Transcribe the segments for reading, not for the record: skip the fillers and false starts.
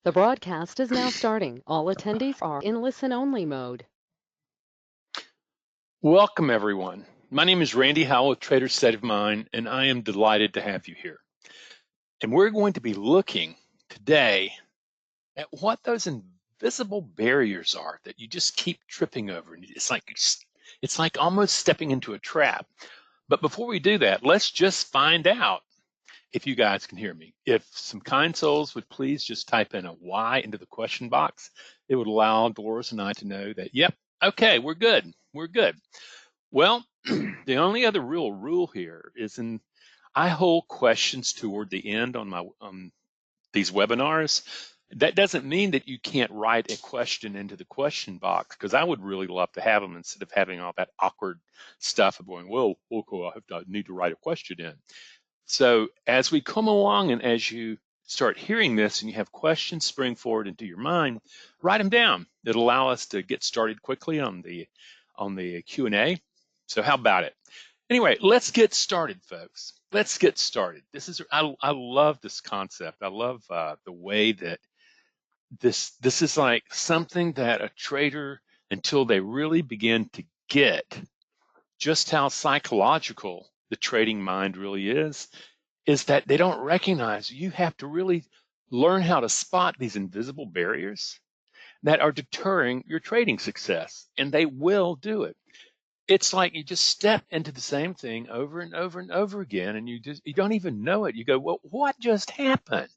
The broadcast is now starting. All attendees are in listen-only mode. Welcome, everyone. My name is Randy Howell with Trader's State of Mind, and I am delighted to have you here. And we're going to be looking today at what those invisible barriers are that you just keep tripping over. It's like almost stepping into a trap. But before we do that, let's just find out if you guys can hear me. If some kind souls would please just type in a Y into the question box, it would allow Dolores and I to know that, yep, okay, we're good. We're good. Well, the only other real rule here is I hold questions toward the end on my these webinars. That doesn't mean that you can't write a question into the question box, because I would really love to have them instead of having all that awkward stuff of going, well, okay, I need to write a question in. So as we come along and as you start hearing this and you have questions spring forward into your mind, write them down. It'll allow us to get started quickly on the Q&A. So how about it? Anyway, let's get started, folks. Let's get started. I love this concept. I love the way that this is like something that a trader, until they really begin to get just how psychological the trading mind really is that they don't recognize you have to really learn how to spot these invisible barriers that are deterring your trading success, and they will do it. It's like you just step into the same thing over and over and over again, and you don't even know it. You go, well, what just happened?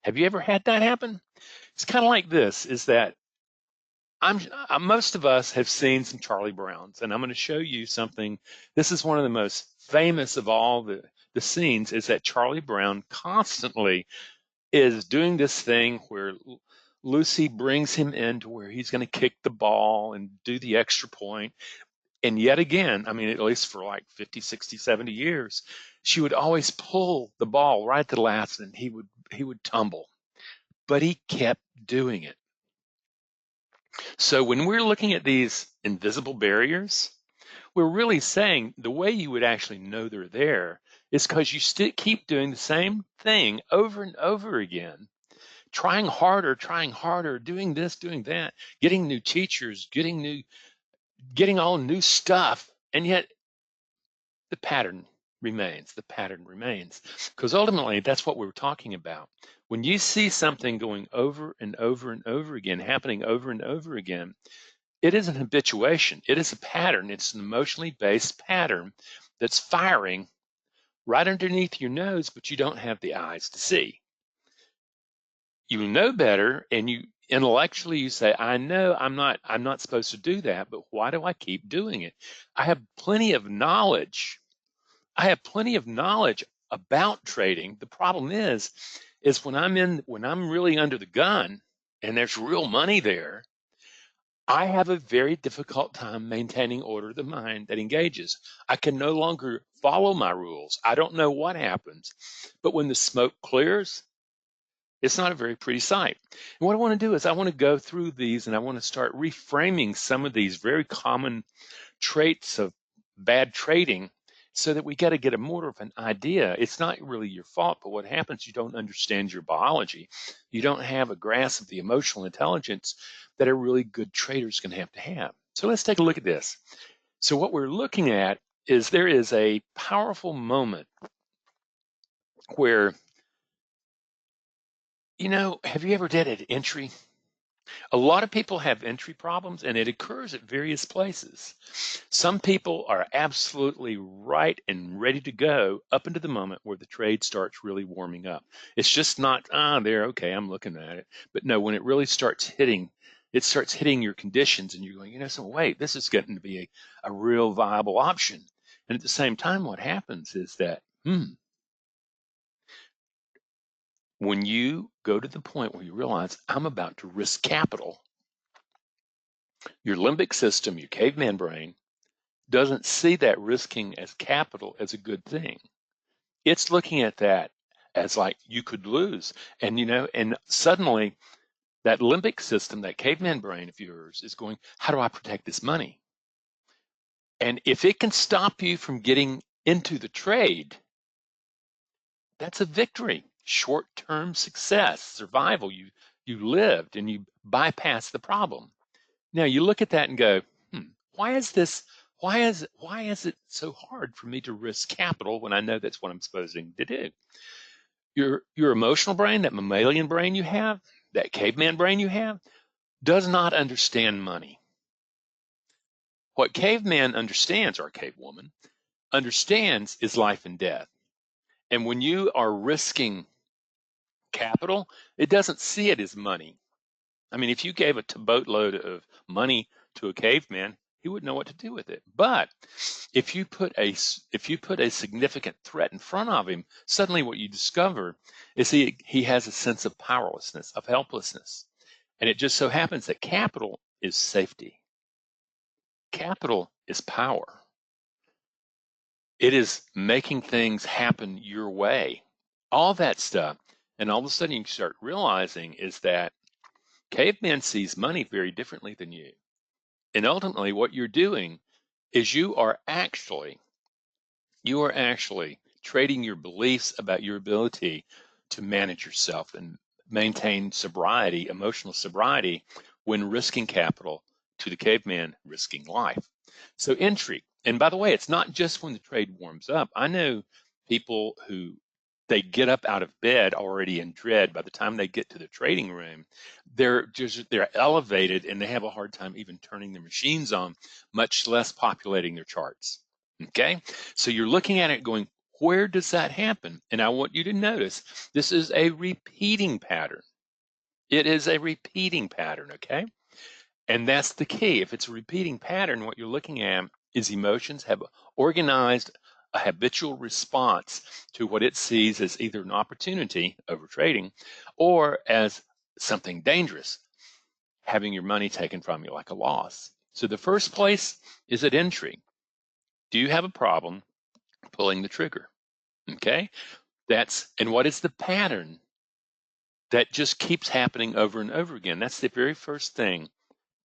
Have you ever had that happen? It's kind of like this, is that most of us have seen some Charlie Browns, and I'm going to show you something. This is one of the most famous of all the scenes, is that Charlie Brown constantly is doing this thing where Lucy brings him in to where he's going to kick the ball and do the extra point. And yet again, I mean, at least for like 50, 60, 70 years, she would always pull the ball right to the last, and he would tumble. But he kept doing it. So when we're looking at these invisible barriers, we're really saying the way you would actually know they're there is because you still keep doing the same thing over and over again, trying harder, doing this, doing that, getting new teachers, getting all new stuff, and yet the pattern remains. The pattern remains. Because ultimately, that's what we're talking about. When you see something going over and over and over again, happening over and over again, it is an habituation. It is a pattern. It's an emotionally based pattern that's firing right underneath your nose, but you don't have the eyes to see. You know better, and you intellectually you say, I know I'm not supposed to do that, but why do I keep doing it? I have plenty of knowledge. I have plenty of knowledge about trading. The problem is when I'm really under the gun and there's real money there, I have a very difficult time maintaining order of the mind that engages. I can no longer follow my rules. I don't know what happens. But when the smoke clears, it's not a very pretty sight. And what I want to do is I want to go through these, and I want to start reframing some of these very common traits of bad trading so that we got to get a more of an idea. It's not really your fault, but what happens, you don't understand your biology. You don't have a grasp of the emotional intelligence that a really good trader is going to have. So let's take a look at this. So what we're looking at is there is a powerful moment where, have you ever did an entry? A lot of people have entry problems, and it occurs at various places. Some people are absolutely right and ready to go up into the moment where the trade starts really warming up. It's just not, there, okay, I'm looking at it. But no, when it really starts hitting, your conditions, and you're going, so wait, this is getting to be a real viable option. And at the same time, what happens is that, when you go to the point where you realize I'm about to risk capital, your limbic system, your caveman brain, doesn't see that risking as capital as a good thing. It's looking at that as like you could lose. And suddenly that limbic system, that caveman brain of yours, is going, how do I protect this money? And if it can stop you from getting into the trade, that's a victory. short-term success, survival. You lived and you bypassed the problem. Now you look at that and go, why is this? Why is it so hard for me to risk capital when I know that's what I'm supposed to do? Your emotional brain, that mammalian brain you have, that caveman brain you have, does not understand money. What caveman understands, or cavewoman, understands is life and death. And when you are risking capital, it doesn't see it as money. I mean, if you gave a boatload of money to a caveman, he wouldn't know what to do with it. But if you put a significant threat in front of him, suddenly what you discover is he has a sense of powerlessness, of helplessness. And it just so happens that capital is safety. Capital is power. It is making things happen your way. All that stuff. And all of a sudden you start realizing is that caveman sees money very differently than you. And ultimately what you're doing is you are actually trading your beliefs about your ability to manage yourself and maintain sobriety, emotional sobriety, when risking capital to the caveman risking life. So entry, and by the way, it's not just when the trade warms up. I know people who they get up out of bed already in dread. By the time they get to the trading room, they're elevated and they have a hard time even turning their machines on, much less populating their charts. Okay, so you're looking at it going, where does that happen? And I want you to notice this is a repeating pattern. It is a repeating pattern, okay? And that's the key. If it's a repeating pattern, what you're looking at is emotions have organized a habitual response to what it sees as either an opportunity, overtrading, or as something dangerous, having your money taken from you like a loss. So the first place is at entry. Do you have a problem pulling the trigger? Okay, and what is the pattern that just keeps happening over and over again? That's the very first thing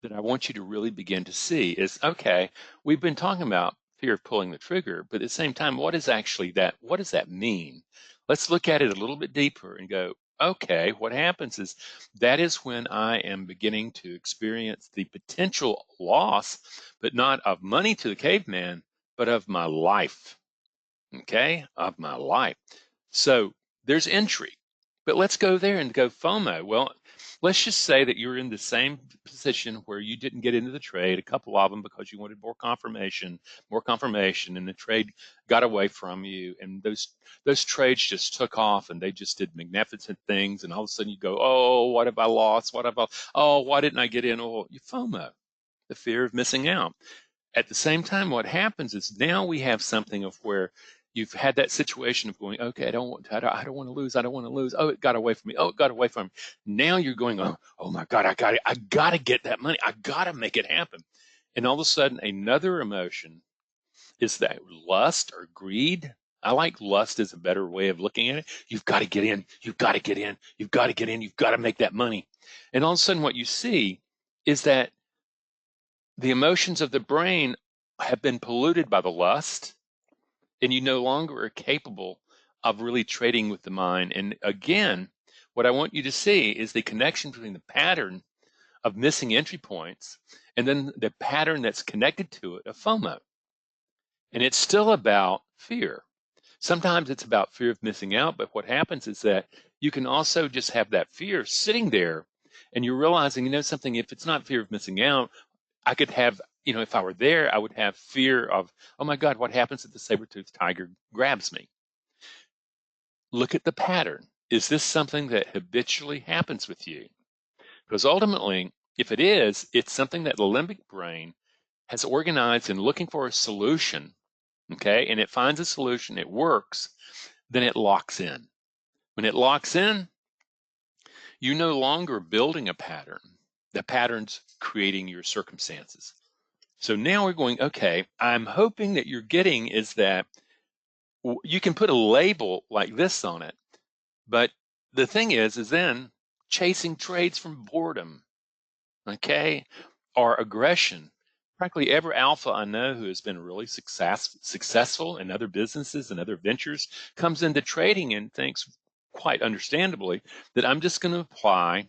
that I want you to really begin to see is, okay, we've been talking about fear of pulling the trigger, but at the same time, what is actually that? What does that mean? Let's look at it a little bit deeper and go, okay, what happens is that is when I am beginning to experience the potential loss, but not of money to the caveman, but of my life. Okay, of my life. So there's entry, but let's go there and go FOMO. Well, let's just say that you're in the same position where you didn't get into the trade, a couple of them because you wanted more confirmation, and the trade got away from you, and those trades just took off, and they just did magnificent things, and all of a sudden you go, oh, what have I lost? Oh, why didn't I get in? Oh, you FOMO, the fear of missing out. At the same time, what happens is now we have something of where you've had that situation of going, okay, I don't want to lose. I don't want to lose. Oh, it got away from me. Oh, it got away from me. Now you're going, oh my God, I got to get that money. I got to make it happen. And all of a sudden, another emotion is that lust or greed. I like lust as a better way of looking at it. You've got to get in. You've got to get in. You've got to get in. You've got to make that money. And all of a sudden, what you see is that the emotions of the brain have been polluted by the lust, and you no longer are capable of really trading with the mind. And again, what I want you to see is the connection between the pattern of missing entry points and then the pattern that's connected to it of FOMO. And it's still about fear. Sometimes it's about fear of missing out, but what happens is that you can also just have that fear sitting there and you're realizing, something, if it's not fear of missing out, I could have, if I were there, I would have fear of, oh my God, what happens if the saber-toothed tiger grabs me? Look at the pattern. Is this something that habitually happens with you? Because ultimately, if it is, it's something that the limbic brain has organized in looking for a solution, okay? And it finds a solution, it works, then it locks in. When it locks in, you're no longer building a pattern. The pattern's creating your circumstances. So now we're going, okay, I'm hoping that you're getting is that you can put a label like this on it, but the thing is then chasing trades from boredom, okay, or aggression. Practically every alpha I know who has been really successful in other businesses and other ventures comes into trading and thinks, quite understandably, that I'm just going to apply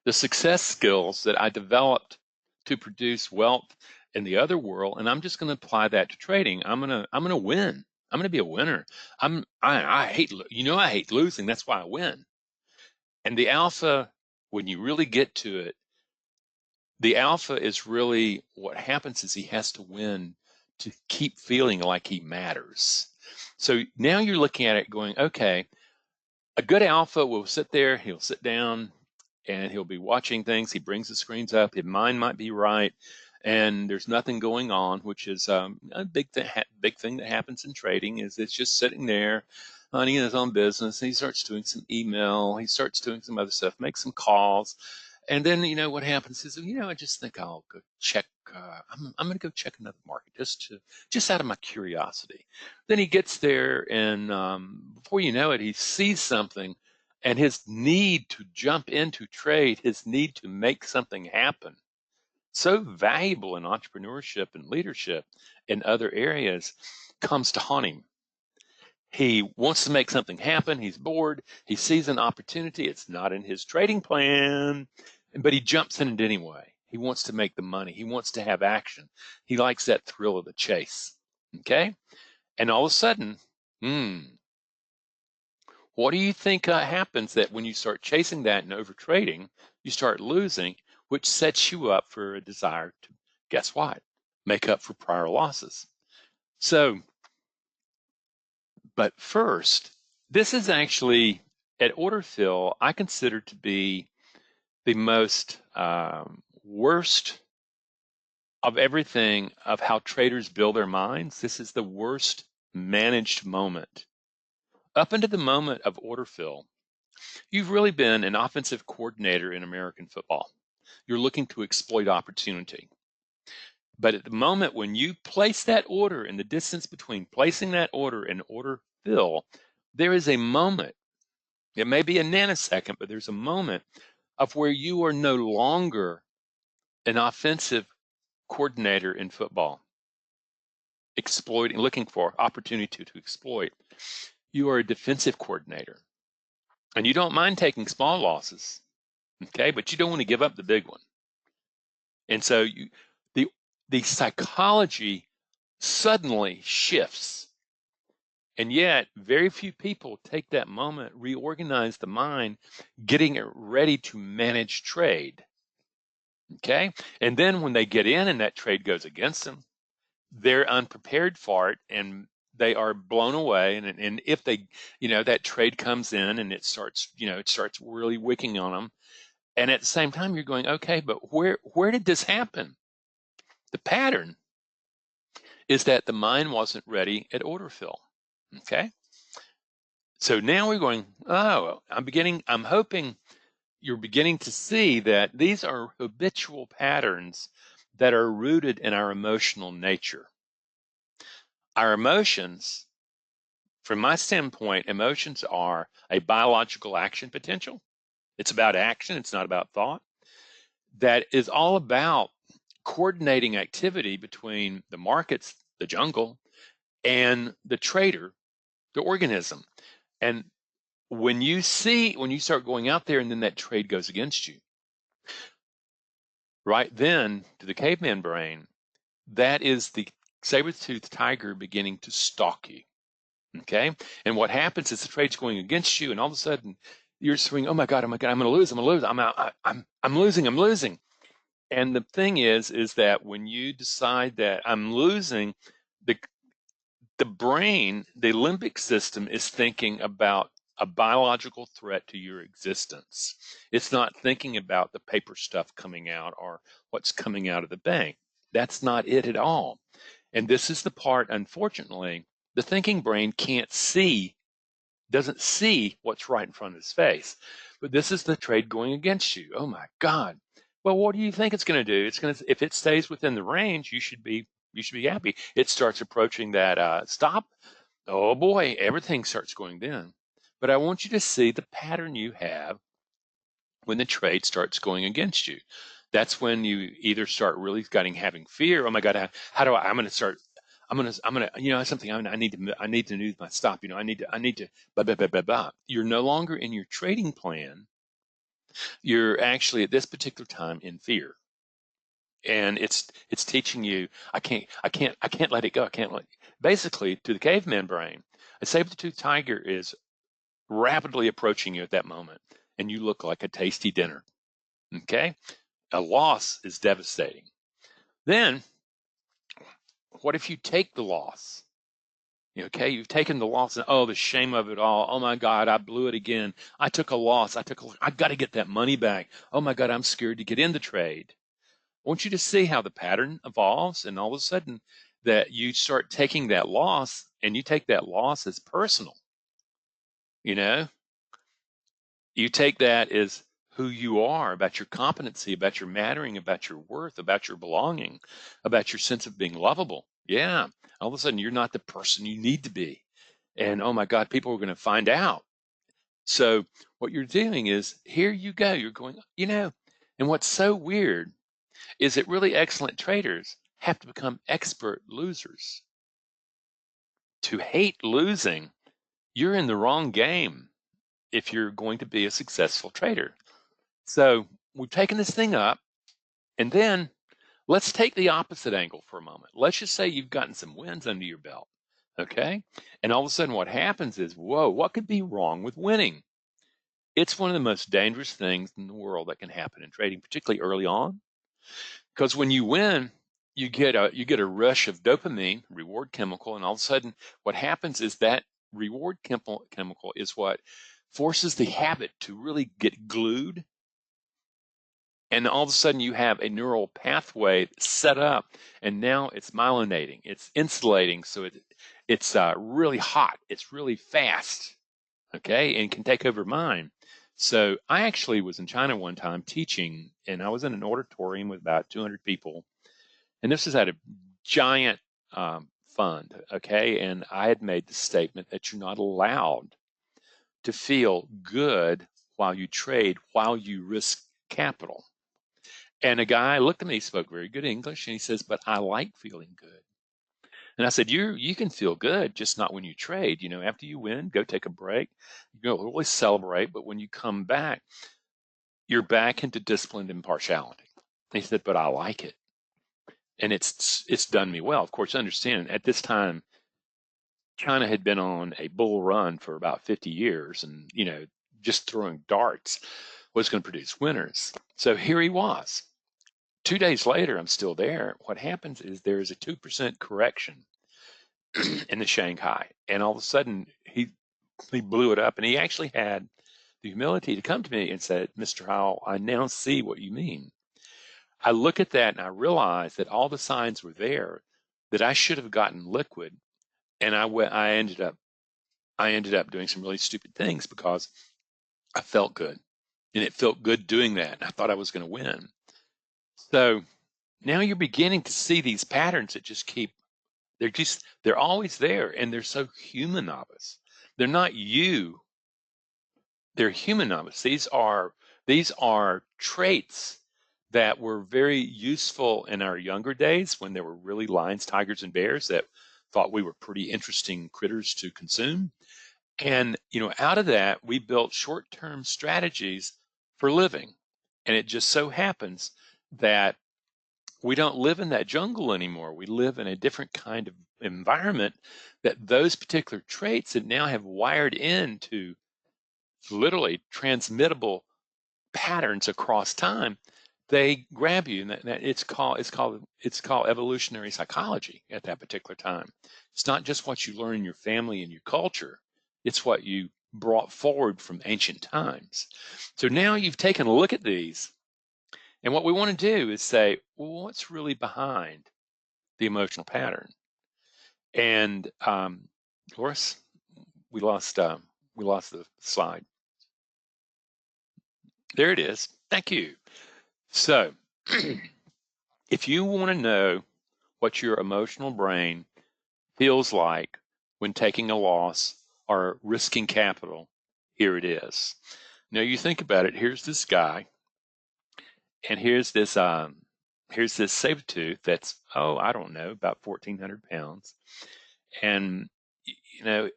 the success skills that I developed to produce wealth in the other world, and I'm just going to apply that to trading. I'm gonna win. I'm going to be a winner. I hate I hate losing. That's why I win. And the alpha, when you really get to it, the alpha is really what happens is he has to win to keep feeling like he matters. So now you're looking at it going, okay, a good alpha will sit there, he'll sit down, and he'll be watching things. He brings the screens up. His mind might be right, and there's nothing going on, which is a big thing that happens in trading. Is it's just sitting there, minding his own business. And he starts doing some email. He starts doing some other stuff, makes some calls, and then what happens is I just think I'll go check. I'm going to go check another market just out of my curiosity. Then he gets there, and before you know it, he sees something. And his need to jump into trade, his need to make something happen, so valuable in entrepreneurship and leadership in other areas, comes to haunt him. He wants to make something happen. He's bored. He sees an opportunity. It's not in his trading plan, but he jumps in it anyway. He wants to make the money. He wants to have action. He likes that thrill of the chase. Okay? And all of a sudden, what do you think happens that when you start chasing that and overtrading, you start losing, which sets you up for a desire to, guess what? Make up for prior losses. So, but first, this is actually, at order fill, I consider to be the most worst of everything of how traders build their minds. This is the worst managed moment. Up until the moment of order fill, you've really been an offensive coordinator in American football. You're looking to exploit opportunity. But at the moment when you place that order, in the distance between placing that order and order fill, there is a moment. It may be a nanosecond, but there's a moment of where you are no longer an offensive coordinator in football, looking for opportunity to exploit. You are a defensive coordinator. And you don't mind taking small losses, okay, but you don't want to give up the big one. And so the psychology suddenly shifts. And yet, very few people take that moment, reorganize the mind, getting it ready to manage trade. Okay? And then when they get in and that trade goes against them, they're unprepared for it and they are blown away. And if they, that trade comes in and it starts really wicking on them. And at the same time, you're going, okay, but where did this happen? The pattern is that the mind wasn't ready at order fill. Okay. So now we're going, I'm hoping you're beginning to see that these are habitual patterns that are rooted in our emotional nature. Our emotions, from my standpoint, emotions are a biological action potential. It's about action. It's not about thought. That is all about coordinating activity between the markets, the jungle, and the trader, the organism. And when you start going out there and then that trade goes against you, right then to the caveman brain, that is the saber-toothed tiger beginning to stalk you. Okay? And what happens is the trade's going against you, and all of a sudden you're swinging, oh my God, I'm going to lose, I'm losing. And the thing is that when you decide that I'm losing, the brain, the limbic system is thinking about a biological threat to your existence. It's not thinking about the paper stuff coming out or what's coming out of the bank. That's not it at all. And this is the part, unfortunately, the thinking brain doesn't see what's right in front of his face. But this is the trade going against you. Oh my God. Well, what do you think it's going to do? If it stays within the range, you should be happy. It starts approaching that stop. Oh boy, everything starts going down. But I want you to see the pattern you have when the trade starts going against you. That's when you either start really having fear. Oh my God, I'm something. I need to do my stop. I need to, blah, blah, blah, blah, blah. You're no longer in your trading plan. You're actually at this particular time in fear. And it's teaching you, I can't let it go. I can't let, basically to the caveman brain, a saber-toothed tiger is rapidly approaching you at that moment, and you look like a tasty dinner. Okay? A loss is devastating. Then, what if you take the loss? Okay, you've taken the loss, and oh, the shame of it all. Oh my God, I blew it again. I took a loss. I got to get that money back. Oh my God, I'm scared to get in the trade. I want you to see how the pattern evolves, and all of a sudden that you start taking that loss, and you take that loss as personal. You take that as who you are, about your competency, about your mattering, about your worth, about your belonging, about your sense of being lovable. Yeah, all of a sudden you're not the person you need to be. And oh my God, people are going to find out. So what you're doing is, here you go, you're going, and what's so weird is that really excellent traders have to become expert losers. To hate losing, you're in the wrong game if you're going to be a successful trader. So we've taken this thing up, and then let's take the opposite angle for a moment. Let's just say you've gotten some wins under your belt, okay? And all of a sudden what happens is, whoa, what could be wrong with winning? It's one of the most dangerous things in the world that can happen in trading, particularly early on, because when you win, you get a rush of dopamine, reward chemical, and all of a sudden what happens is that reward chemical is what forces the habit to really get glued. And all of a sudden you have a neural pathway set up, and now it's myelinating, it's insulating, so it's really hot, it's really fast, okay, and can take over mind. So I actually was in China one time teaching, and I was in an auditorium with about 200 people, and this was at a giant fund, okay, and I had made the statement that you're not allowed to feel good while you trade, while you risk capital. And a guy looked at me, he spoke very good English, and he says, but I like feeling good. And I said, you can feel good, just not when you trade. After you win, go take a break. Really celebrate, but when you come back, you're back into disciplined impartiality. And he said, but I like it. And it's done me well. Of course, understand, at this time, China had been on a bull run for about 50 years, and, just throwing darts was going to produce winners. So here he was. 2 days later, I'm still there. What happens is there is a 2% correction in the Shanghai, and all of a sudden he blew it up, and he actually had the humility to come to me and said, Mr. Howell, I now see what you mean. I look at that and I realize that all the signs were there, that I should have gotten liquid, and I ended up doing some really stupid things because I felt good, and it felt good doing that, and I thought I was going to win. So now you're beginning to see these patterns that just keep, they're always there, and they're so human of us. They're not you, they're human of us. These are traits that were very useful in our younger days, when there were really lions, tigers, and bears that thought we were pretty interesting critters to consume. And out of that, we built short-term strategies for living. And it just so happens that we don't live in that jungle anymore. We live in a different kind of environment, that those particular traits that now have wired into literally transmittable patterns across time, they grab you, and that it's called evolutionary psychology at that particular time. It's not just what you learn in your family and your culture, it's what you brought forward from ancient times. So now you've taken a look at these, and what we want to do is say, well, what's really behind the emotional pattern? And Loris, we lost the slide. There it is. Thank you. So if you want to know what your emotional brain feels like when taking a loss or risking capital, here it is. Now you think about it. Here's this guy, and here's this here's this saber tooth that's, oh, I don't know, about 1,400 pounds. And, you know,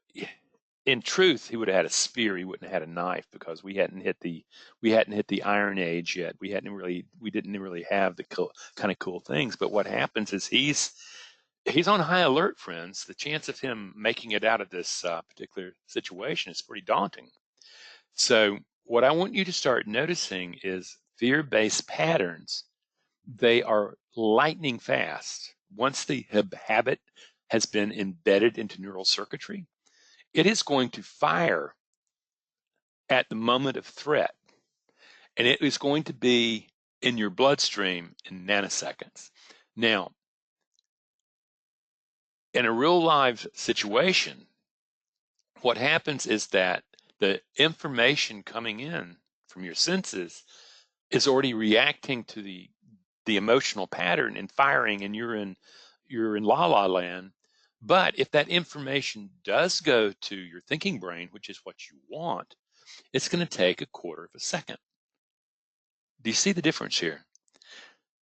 in truth, he would have had a spear. He wouldn't have had a knife because we hadn't hit the Iron Age yet. We didn't really have the kind of cool things. But what happens is he's on high alert, friends. The chance of him making it out of this particular situation is pretty daunting. So what I want you to start noticing is fear-based patterns. They are lightning fast. Once the habit has been embedded into neural circuitry, it is going to fire at the moment of threat, and it is going to be in your bloodstream in nanoseconds. Now, in a real live situation, what happens is that the information coming in from your senses is already reacting to the emotional pattern and firing, and you're in la la land. But if that information does go to your thinking brain, which is what you want, it's going to take a quarter of a second. Do you see the difference here?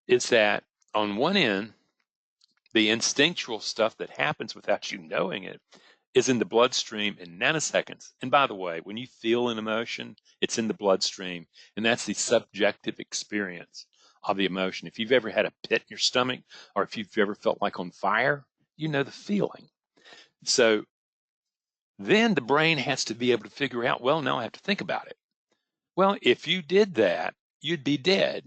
Is that on one end, the instinctual stuff that happens without you knowing it is in the bloodstream in nanoseconds. And by the way, when you feel an emotion, it's in the bloodstream, and that's the subjective experience of the emotion. If you've ever had a pit in your stomach, or if you've ever felt like on fire, you know the feeling. So then the brain has to be able to figure out, well, now I have to think about it. Well, if you did that, you'd be dead.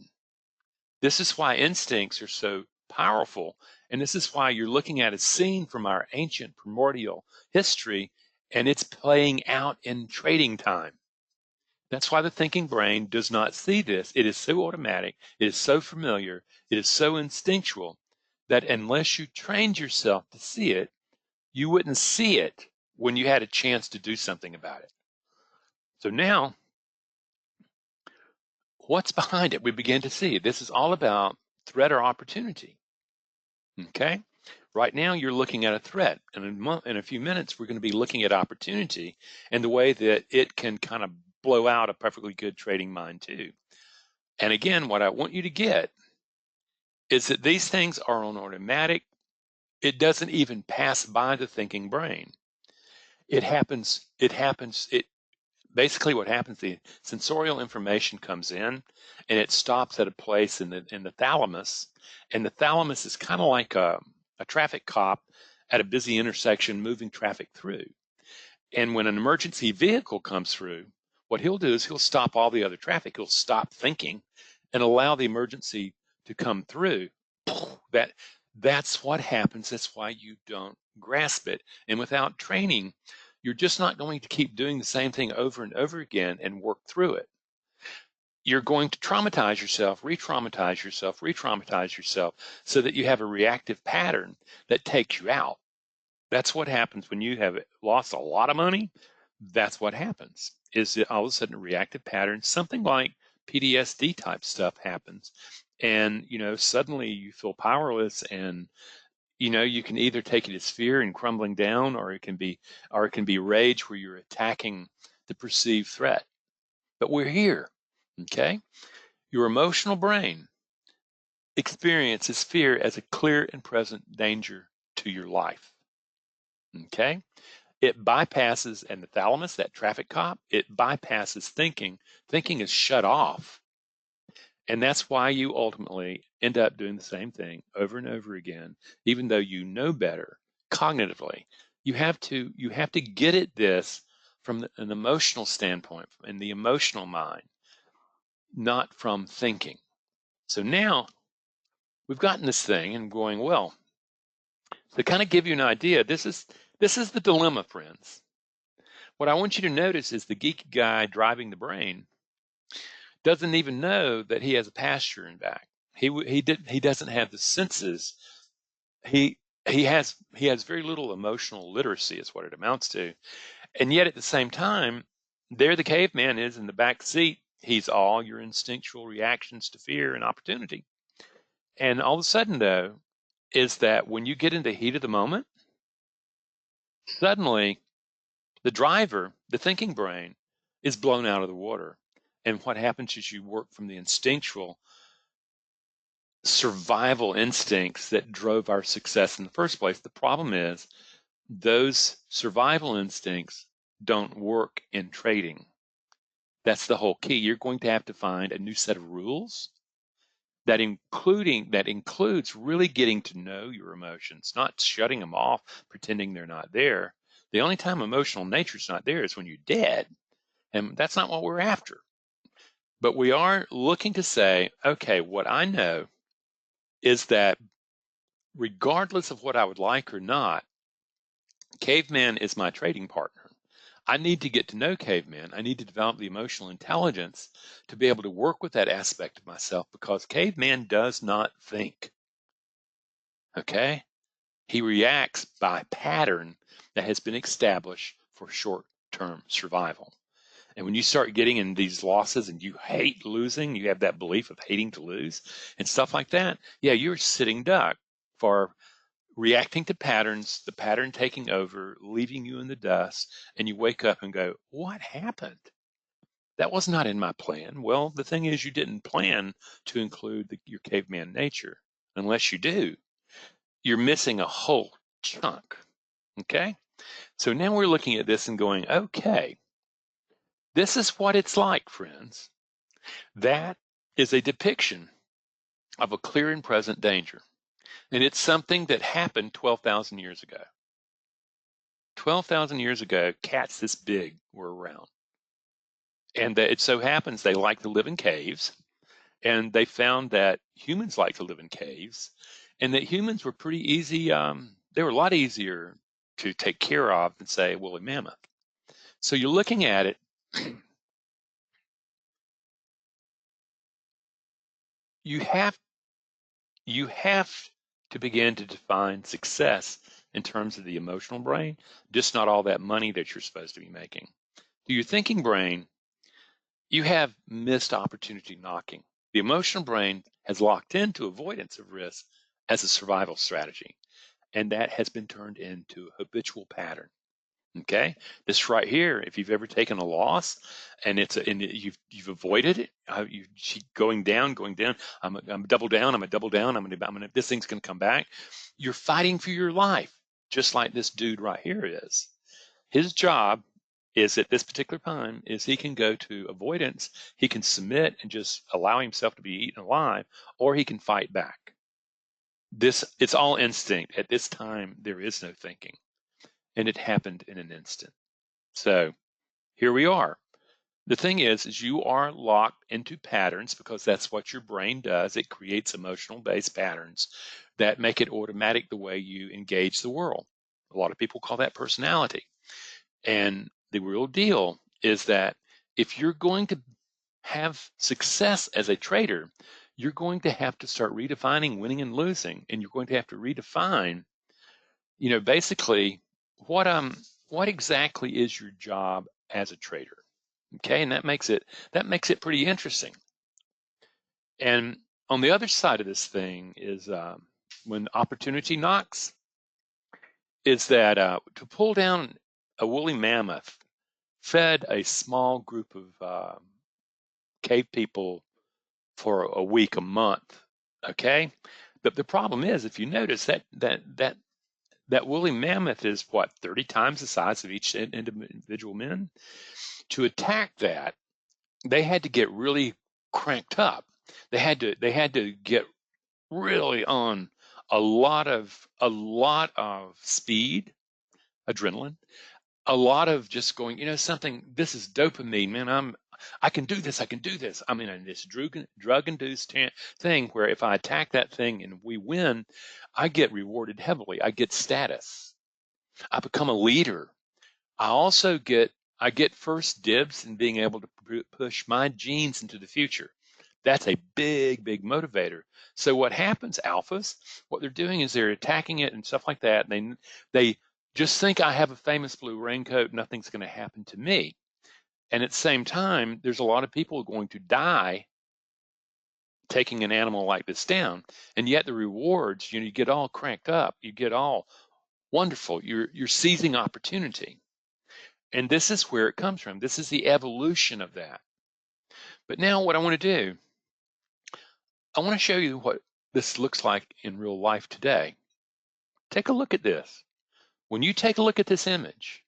This is why instincts are so powerful, and this is why you're looking at a scene from our ancient primordial history, and it's playing out in trading time. That's why the thinking brain does not see this. It is so automatic, it is so familiar, it is so instinctual that unless you trained yourself to see it, you wouldn't see it when you had a chance to do something about it. So now, what's behind it? We begin to see this is all about threat or opportunity. Okay? Right now, you're looking at a threat, and in a few minutes, we're going to be looking at opportunity and the way that it can kind of blow out a perfectly good trading mind too. And again, what I want you to get is that these things are on automatic. It doesn't even pass by the thinking brain. It happens. It basically what happens. The sensorial information comes in, and it stops at a place in the thalamus, and the thalamus is kind of like a traffic cop at a busy intersection moving traffic through. And when an emergency vehicle comes through, what he'll do is he'll stop all the other traffic. He'll stop thinking and allow the emergency to come through. That's what happens. That's why you don't grasp it. And without training, you're just not going to keep doing the same thing over and over again and work through it. You're going to traumatize yourself, re-traumatize yourself, re-traumatize yourself, so that you have a reactive pattern that takes you out. That's what happens when you have lost a lot of money. That's what happens, is that all of a sudden a reactive pattern, something like PTSD type stuff happens. And, suddenly you feel powerless, and, you can either take it as fear and crumbling down, or it can be rage where you're attacking the perceived threat. But we're here, okay? Your emotional brain experiences fear as a clear and present danger to your life, okay? It bypasses, and the thalamus, that traffic cop, it bypasses thinking. Thinking is shut off. And that's why you ultimately end up doing the same thing over and over again, even though you know better cognitively. You have to get at this from an emotional standpoint, in the emotional mind, not from thinking. So now we've gotten this thing and going, well, to kind of give you an idea, this is the dilemma, friends. What I want you to notice is the geeky guy driving the brain doesn't even know that he has a pasture in back. He doesn't have the senses. He has very little emotional literacy, is what it amounts to. And yet at the same time, there the caveman is in the back seat. He's all your instinctual reactions to fear and opportunity. And all of a sudden, though, is that when you get in the heat of the moment, suddenly the driver, the thinking brain, is blown out of the water. And what happens is you work from the instinctual survival instincts that drove our success in the first place. The problem is those survival instincts don't work in trading. That's the whole key. You're going to have to find a new set of rules that includes really getting to know your emotions, not shutting them off, pretending they're not there. The only time emotional nature's not there is when you're dead, and that's not what we're after. But we are looking to say, okay, what I know is that regardless of what I would like or not, caveman is my trading partner. I need to get to know caveman. I need to develop the emotional intelligence to be able to work with that aspect of myself, because caveman does not think. Okay? He reacts by pattern that has been established for short-term survival. And when you start getting in these losses and you hate losing, you have that belief of hating to lose and stuff like that, yeah, you're sitting duck for reacting to patterns, the pattern taking over, leaving you in the dust, and you wake up and go, what happened? That was not in my plan. Well, the thing is, you didn't plan to include your caveman nature. Unless you do, you're missing a whole chunk. Okay? So now we're looking at this and going, okay, this is what it's like, friends. That is a depiction of a clear and present danger. And it's something that happened 12,000 years ago. 12,000 years ago, cats this big were around. And that it so happens they like to live in caves. And they found that humans like to live in caves. And that humans were pretty easy. They were a lot easier to take care of than, say, a woolly mammoth. So you're looking at it. You have to begin to define success in terms of the emotional brain, just not all that money that you're supposed to be making. To your thinking brain, you have missed opportunity knocking. The emotional brain has locked into avoidance of risk as a survival strategy, and that has been turned into a habitual pattern. Okay, this right here, if you've ever taken a loss and you've avoided it, you going down. I'm a double down. I'm a double down. This thing's going to come back. You're fighting for your life, just like this dude right here is. His job is at this particular time is he can go to avoidance. He can submit and just allow himself to be eaten alive, or he can fight back. It's all instinct. At this time, there is no thinking, and it happened in an instant. So here we are. The thing is you are locked into patterns because that's what your brain does. It creates emotional based patterns that make it automatic the way you engage the world. A lot of people call that personality. And the real deal is that if you're going to have success as a trader, you're going to have to start redefining winning and losing. And you're going to have to redefine, basically what exactly is your job as a trader. Okay, and that makes it pretty interesting. And on the other side of this thing is when opportunity knocks, is that to pull down a woolly mammoth fed a small group of cave people for a week, a month. Okay, but the problem is, if you notice that woolly mammoth is what 30 times the size of each individual man. To attack that, they had to get really cranked up. They had to get really on a lot of speed, adrenaline, a lot of just going, something. This is dopamine, man. I can do this. I can do this. I mean, in this drug-induced thing where if I attack that thing and we win, I get rewarded heavily. I get status. I become a leader. I get first dibs in being able to push my genes into the future. That's a big, big motivator. So what happens, alphas? What they're doing is they're attacking it and stuff like that. They just think I have a famous blue raincoat. Nothing's going to happen to me. And at the same time, there's a lot of people going to die taking an animal like this down. And yet the rewards, you get all cranked up. You get all wonderful. You're seizing opportunity. And this is where it comes from. This is the evolution of that. But now what I want to do, I want to show you this looks like in real life today. Take a look at this. When you take a look at this image,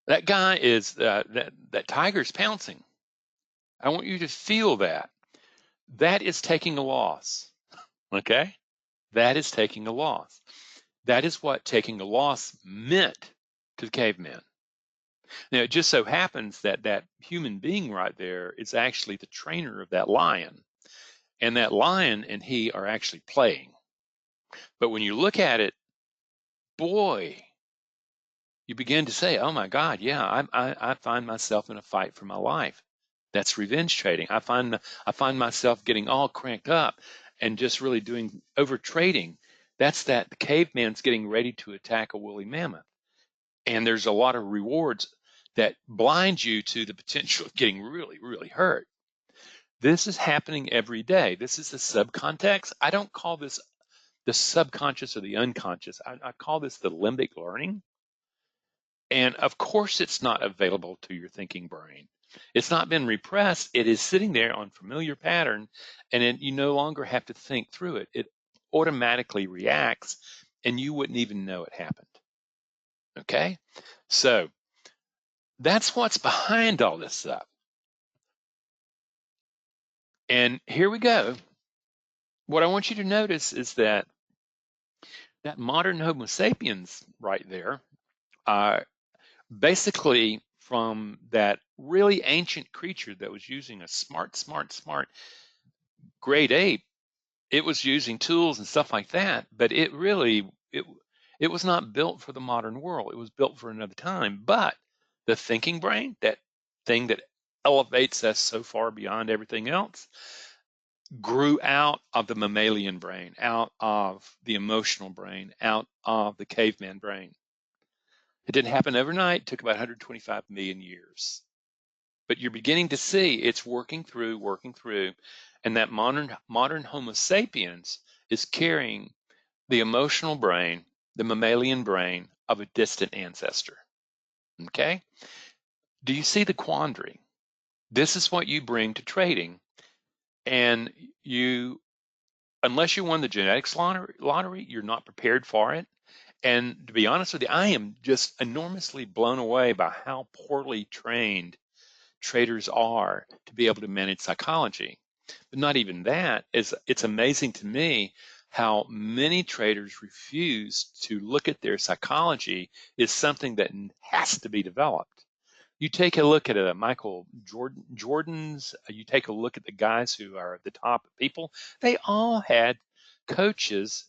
that guy is, that tiger's pouncing. I want you to feel that. That is taking a loss, okay? That is taking a loss. That is what taking a loss meant to the caveman. Now, it just so happens that that human being right there is actually the trainer of that lion. And that lion and he are actually playing. But when you look at it, boy, you begin to say, oh my God, yeah, I find myself in a fight for my life. That's revenge trading. I find myself getting all cranked up and just really doing overtrading. That's that the caveman's getting ready to attack a woolly mammoth. And there's a lot of rewards that blind you to the potential of getting really, really hurt. This is happening every day. This is the subcontext. I don't call this the subconscious or the unconscious. I call this the limbic learning. And of course, it's not available to your thinking brain. It's not been repressed. It is sitting there on familiar pattern, and you no longer have to think through it. It automatically reacts, and you wouldn't even know it happened. Okay? So that's what's behind all this stuff. And here we go. What I want you to notice is that modern Homo sapiens right there, basically from that really ancient creature that was using a smart great ape, it was using tools and stuff like that, but it was not built for the modern world. It was built for another time. But the thinking brain, that thing that elevates us so far beyond everything else, grew out of the mammalian brain, out of the emotional brain, out of the caveman brain. It didn't happen overnight. It took about 125 million years. But you're beginning to see it's working through, and that modern Homo sapiens is carrying the emotional brain, the mammalian brain of a distant ancestor. Okay? Do you see the quandary? This is what you bring to trading, and unless you won the genetics lottery, you're not prepared for it. And to be honest with you, I am just enormously blown away by how poorly trained traders are to be able to manage psychology. But not even that. It's amazing to me how many traders refuse to look at their psychology as something that has to be developed. You take a look at Michael Jordan's, you take a look at the guys who are the top people, they all had coaches,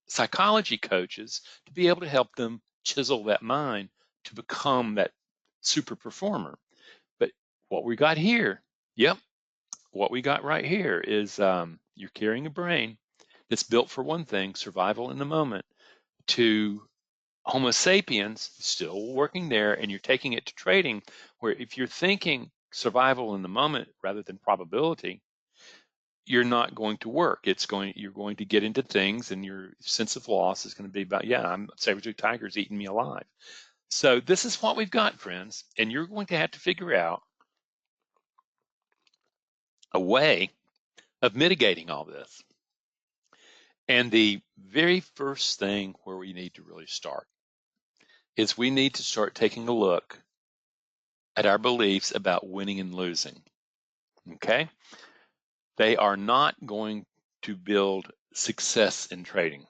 psychology coaches, to be able to help them chisel that mind to become that super performer. But what we got here, yep, what we got right here is you're carrying a brain that's built for one thing, survival in the moment, to Homo sapiens, still working there, and you're taking it to trading, where if you're thinking survival in the moment rather than probability, you're not going to work. You're going to get into things, and your sense of loss is going to be about, yeah, I'm saber-tooth tiger's eating me alive. So this is what we've got, friends, and you're going to have to figure out a way of mitigating all this. And the very first thing where we need to really start is we need to start taking a look at our beliefs about winning and losing. Okay? They are not going to build success in trading.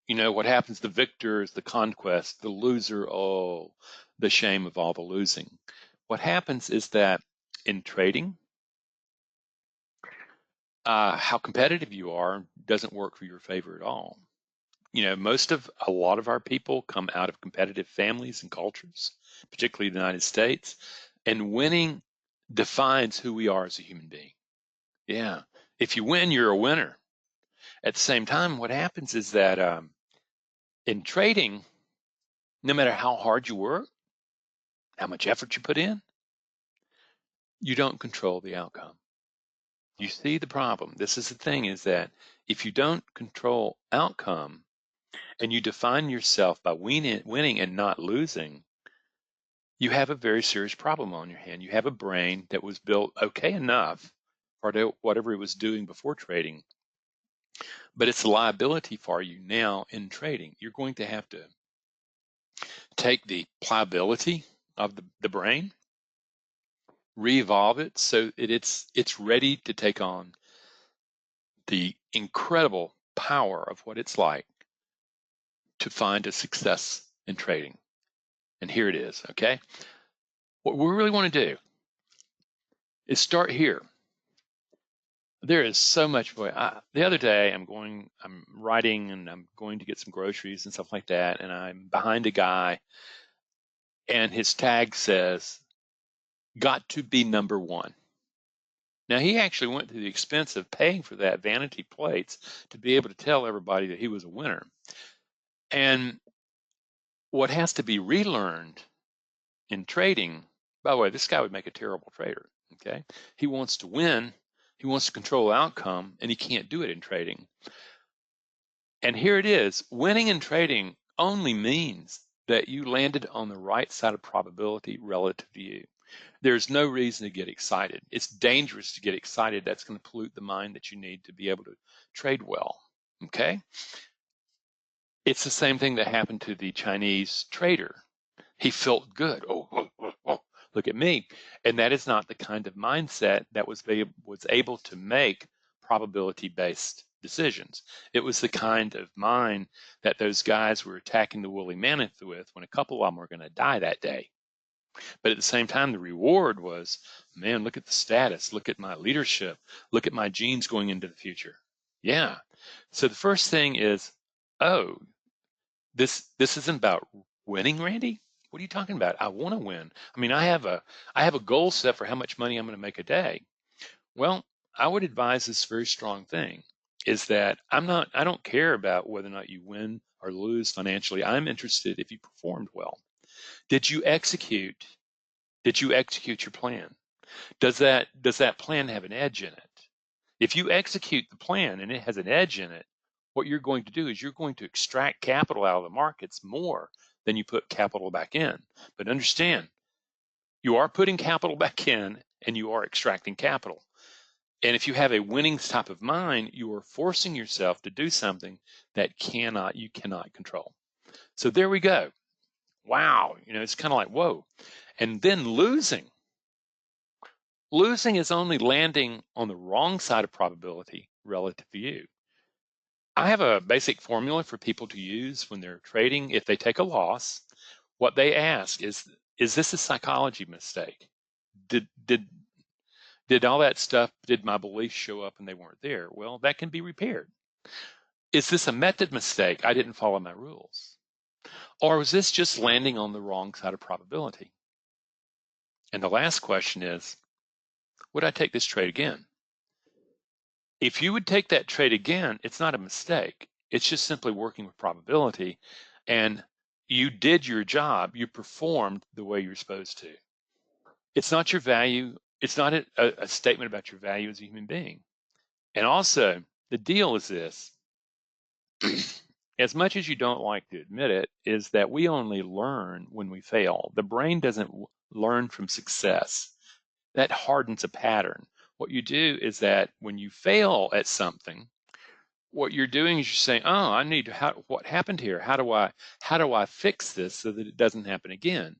You know, what happens, the victor is the conquest, the loser, oh, the shame of all the losing. What happens is that in trading, how competitive you are doesn't work for your favor at all. You know, a lot of our people come out of competitive families and cultures, particularly the United States, and winning defines who we are as a human being. Yeah. If you win, you're a winner. At the same time, what happens is that in trading, no matter how hard you work, how much effort you put in, you don't control the outcome. You see the problem. This is the thing, is that if you don't control outcome and you define yourself by winning and not losing, you have a very serious problem on your hand. You have a brain that was built okay enough for whatever it was doing before trading, but it's a liability for you now in trading. You're going to have to take the pliability of the brain, re-evolve it so that it's ready to take on the incredible power of what it's like to find a success in trading. And here it is, okay? What we really want to do is start here. There is so much. The other day, I'm writing and I'm going to get some groceries and stuff like that, and I'm behind a guy, and his tag says, "Got to be number one." Now, he actually went to the expense of paying for that vanity plates to be able to tell everybody that he was a winner. And what has to be relearned in trading, by the way, this guy would make a terrible trader, okay? He wants to win, he wants to control the outcome, and he can't do it in trading. And here it is, winning in trading only means that you landed on the right side of probability relative to you. There's no reason to get excited. It's dangerous to get excited. That's going to pollute the mind that you need to be able to trade well, okay? It's the same thing that happened to the Chinese trader. He felt good. Oh, look at me. And that is not the kind of mindset that was able to make probability-based decisions. It was the kind of mind that those guys were attacking the woolly mammoth with when a couple of them were going to die that day. But at the same time, the reward was, man, look at the status, look at my leadership, look at my genes going into the future. Yeah. So the first thing is, oh, this isn't about winning, Randy. What are you talking about? I want to win. I mean, I have a goal set for how much money I'm going to make a day. Well, I would advise this very strong thing is that I don't care about whether or not you win or lose financially. I'm interested if you performed well. Did you execute? Did you execute your plan? Does that plan have an edge in it? If you execute the plan and it has an edge in it, what you're going to do is you're going to extract capital out of the markets more than you put capital back in. But understand, you are putting capital back in and you are extracting capital. And if you have a winning type of mind, you are forcing yourself to do something that you cannot control. So there we go. Wow, it's kind of like, whoa. And then losing is only landing on the wrong side of probability relative to you. I have a basic formula for people to use when they're trading. If they take a loss, what they ask is this a psychology mistake? Did all that stuff, did my beliefs show up and they weren't there? Well, that can be repaired. Is this a method mistake? I didn't follow my rules. Or was this just landing on the wrong side of probability? And the last question is, would I take this trade again? If you would take that trade again, it's not a mistake. It's just simply working with probability. And you did your job. You performed the way you're supposed to. It's not your value. It's not a statement about your value as a human being. And also, the deal is this. As much as you don't like to admit it, is that we only learn when we fail. The brain doesn't learn from success. That hardens a pattern. What you do is that when you fail at something, what you're doing is you're saying, "Oh, what happened here? How do I fix this so that it doesn't happen again?"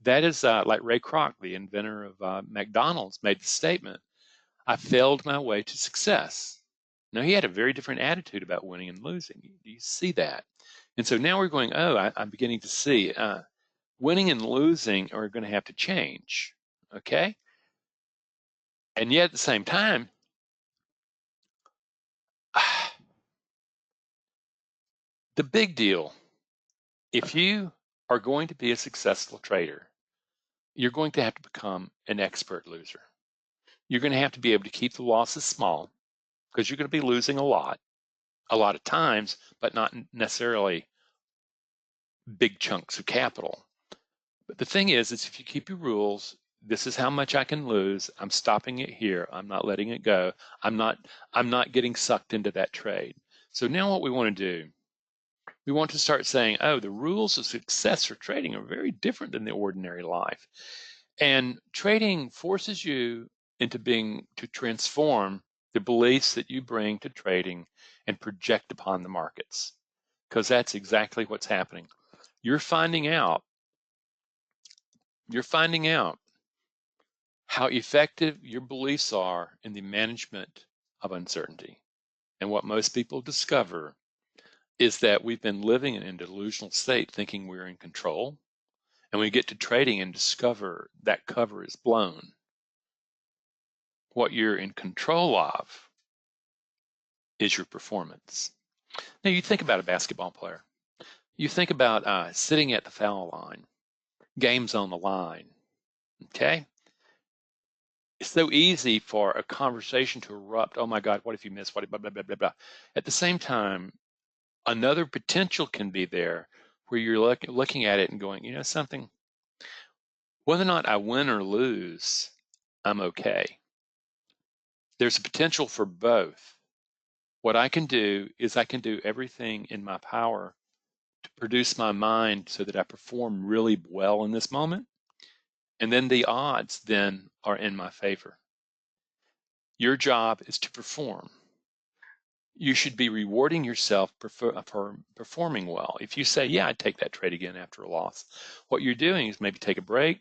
That is like Ray Kroc, the inventor of McDonald's, made the statement, "I failed my way to success." Now, he had a very different attitude about winning and losing. Do you see that? And so now we're going, I'm beginning to see winning and losing are going to have to change. Okay? And yet at the same time, the big deal, if you are going to be a successful trader, you're going to have to become an expert loser. You're going to have to be able to keep the losses small because you're going to be losing a lot of times, but not necessarily big chunks of capital. But the thing is if you keep your rules, this is how much I can lose. I'm stopping it here. I'm not letting it go. I'm not getting sucked into that trade. So now what we want to do, we want to start saying, the rules of success for trading are very different than the ordinary life. And trading forces you into to transform the beliefs that you bring to trading and project upon the markets, because that's exactly what's happening. You're finding out how effective your beliefs are in the management of uncertainty. And what most people discover is that we've been living in a delusional state thinking we're in control, and we get to trading and discover that cover is blown. What you're in control of is your performance. Now, you think about a basketball player. You think about sitting at the foul line, games on the line, okay? It's so easy for a conversation to erupt. Oh my God, what if you miss? What if blah, blah, blah, blah, blah. At the same time, another potential can be there where you're looking at it and going, you know something? Whether or not I win or lose, I'm okay. There's a potential for both. What I can do is I can do everything in my power to produce my mind so that I perform really well in this moment. And then the odds then are in my favor. Your job is to perform. You should be rewarding yourself for performing well. If you say, yeah, I'd take that trade again after a loss, what you're doing is maybe take a break,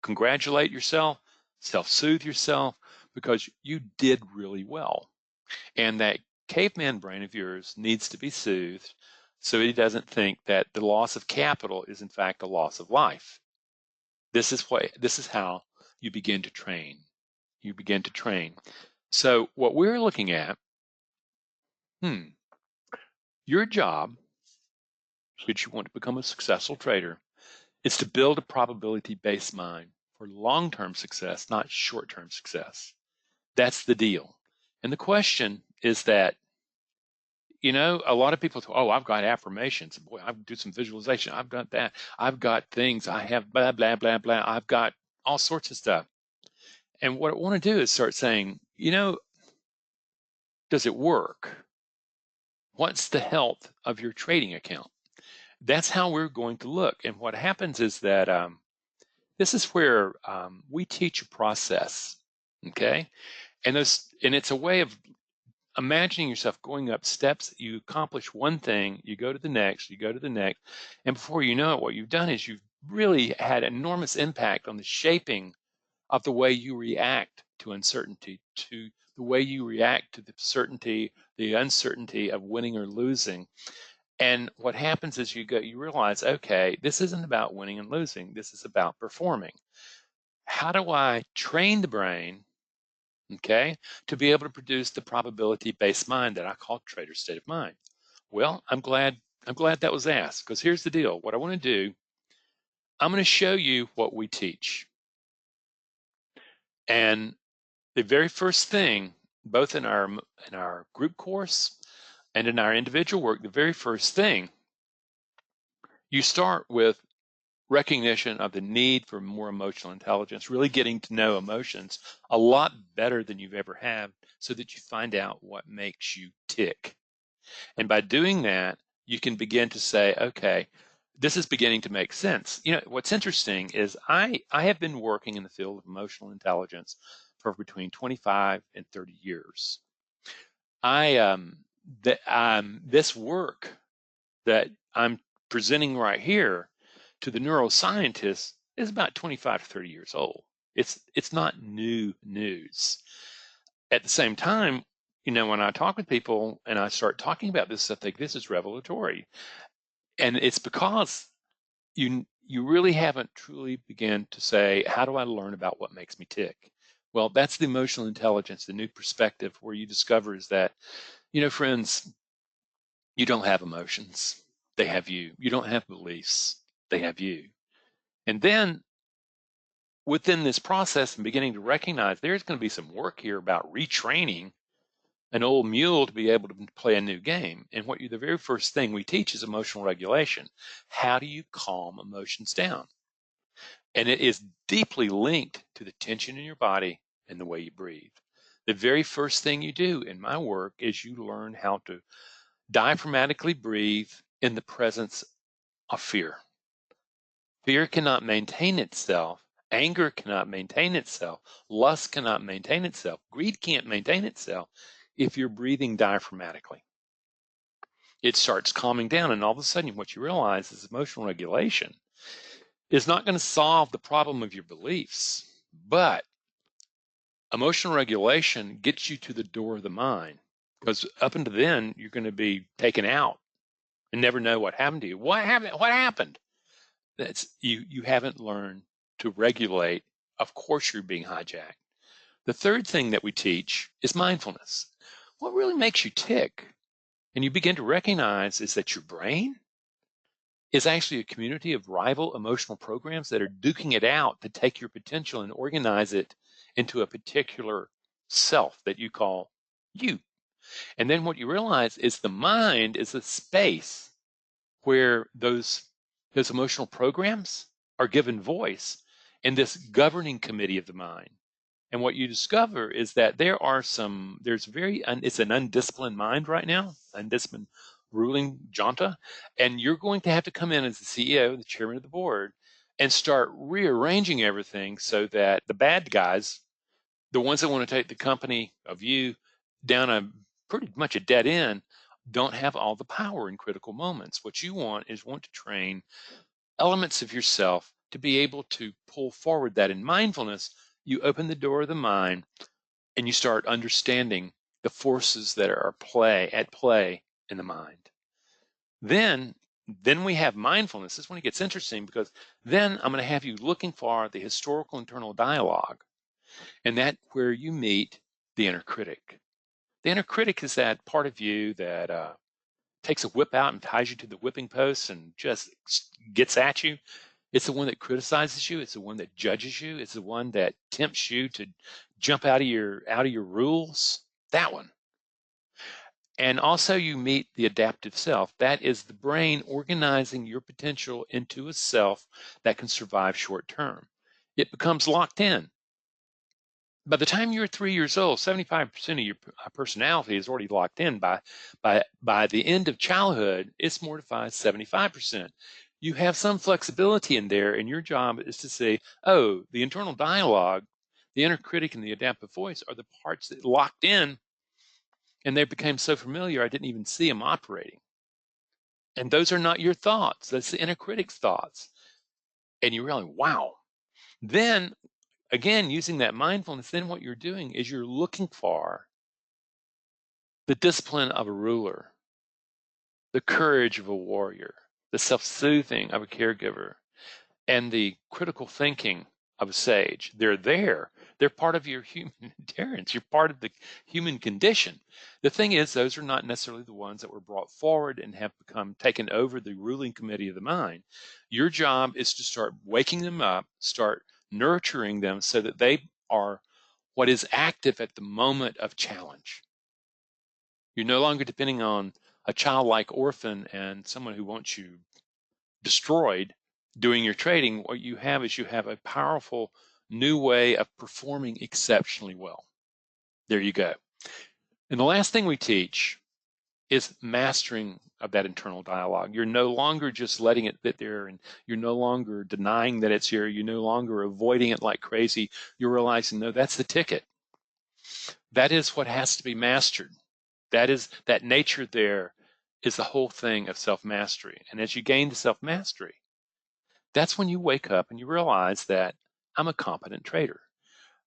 congratulate yourself, self-soothe yourself, because you did really well. And that caveman brain of yours needs to be soothed so he doesn't think that the loss of capital is in fact a loss of life. This is how you begin to train. You begin to train. So what we're looking at, your job, should you want to become a successful trader, is to build a probability-based mind for long-term success, not short-term success. That's the deal. And the question is that, you know, a lot of people say, oh, I've got affirmations. Boy, I've do some visualization. I've got that. I've got things. I have blah, blah, blah, blah. I've got all sorts of stuff. And what I want to do is start saying, you know, does it work? What's the health of your trading account? That's how we're going to look. And what happens is that this is where we teach a process, okay? And it's a way of imagining yourself going up steps. You accomplish one thing, you go to the next, you go to the next, and before you know it, what you've done is you've really had enormous impact on the shaping of the way you react to uncertainty, to the way you react to the certainty, the uncertainty of winning or losing. And what happens is you realize, okay, this isn't about winning and losing. This is about performing. How do I train the brain, okay, to be able to produce the probability-based mind that I call trader state of mind? Well, I'm glad that was asked, because here's the deal. What I want to do, I'm going to show you what we teach. And the very first thing, both in our group course and in our individual work, the very first thing, you start with recognition of the need for more emotional intelligence, really getting to know emotions a lot better than you've ever had, so that you find out what makes you tick. And by doing that, you can begin to say, okay, this is beginning to make sense. You know, what's interesting is I have been working in the field of emotional intelligence for between 25 and 30 years. This work that I'm presenting right here to the neuroscientists is about 25 to 30 years old. It's not new news. At the same time, you know, when I talk with people and I start talking about this stuff, they think this is revelatory. And it's because you really haven't truly begun to say, how do I learn about what makes me tick? Well, that's the emotional intelligence, the new perspective, where you discover is that, you know, friends, you don't have emotions. They have you. You don't have beliefs. They have you. And then within this process and beginning to recognize there's going to be some work here about retraining an old mule to be able to play a new game. And the very first thing we teach is emotional regulation. How do you calm emotions down? And it is deeply linked to the tension in your body and the way you breathe. The very first thing you do in my work is you learn how to diaphragmatically breathe in the presence of fear. Fear cannot maintain itself Anger cannot maintain itself. Lust cannot maintain itself. Greed can't maintain itself if you're breathing diaphragmatically. It starts calming down, and all of a sudden what you realize is emotional regulation is not going to solve the problem of your beliefs, but emotional regulation gets you to the door of the mind, because up until then you're going to be taken out and never know what happened to you. What happened? That's you haven't learned to regulate. Of course you're being hijacked. The third thing that we teach is mindfulness. What really makes you tick, and you begin to recognize, is that your brain is actually a community of rival emotional programs that are duking it out to take your potential and organize it into a particular self that you call you. And then what you realize is the mind is a space where those emotional programs are given voice in this governing committee of the mind. And what you discover is that it's an undisciplined mind right now, undisciplined ruling junta, and you're going to have to come in as the CEO, the chairman of the board, and start rearranging everything so that the bad guys, the ones that want to take the company of you down a pretty much a dead end, don't have all the power in critical moments. What you want to train elements of yourself to be able to pull forward that. In mindfulness, you open the door of the mind and you start understanding the forces that are at play in the mind. Then we have mindfulness. This is when it gets interesting, because then I'm going to have you looking for the historical internal dialogue, and that where you meet the inner critic. The inner critic is that part of you that takes a whip out and ties you to the whipping post and just gets at you. It's the one that criticizes you. It's the one that judges you. It's the one that tempts you to jump out of your rules. That one. And also you meet the adaptive self. That is the brain organizing your potential into a self that can survive short term. It becomes locked in. By the time you're 3 years old, 75% of your personality is already locked in. By the end of childhood, it's mortified 75%. You have some flexibility in there, and your job is to say, oh, the internal dialogue, the inner critic, and the adaptive voice are the parts that locked in, and they became so familiar I didn't even see them operating. And those are not your thoughts. That's the inner critic's thoughts. And you realize, wow. Then again, using that mindfulness, then what you're doing is you're looking for the discipline of a ruler, the courage of a warrior, the self-soothing of a caregiver, and the critical thinking of a sage. They're there. They're part of your human endurance. You're part of the human condition. The thing is, those are not necessarily the ones that were brought forward and have become taken over the ruling committee of the mind. Your job is to start waking them up, start nurturing them so that they are what is active at the moment of challenge. You're no longer depending on a childlike orphan and someone who wants you destroyed doing your trading. What you have is a powerful new way of performing exceptionally well. There you go. And the last thing we teach is mastering of that internal dialogue. You're no longer just letting it sit there, and you're no longer denying that it's here. You're no longer avoiding it like crazy. You're realizing, no, that's the ticket. That is what has to be mastered. That nature there is the whole thing of self-mastery. And as you gain the self-mastery, that's when you wake up and you realize that I'm a competent trader.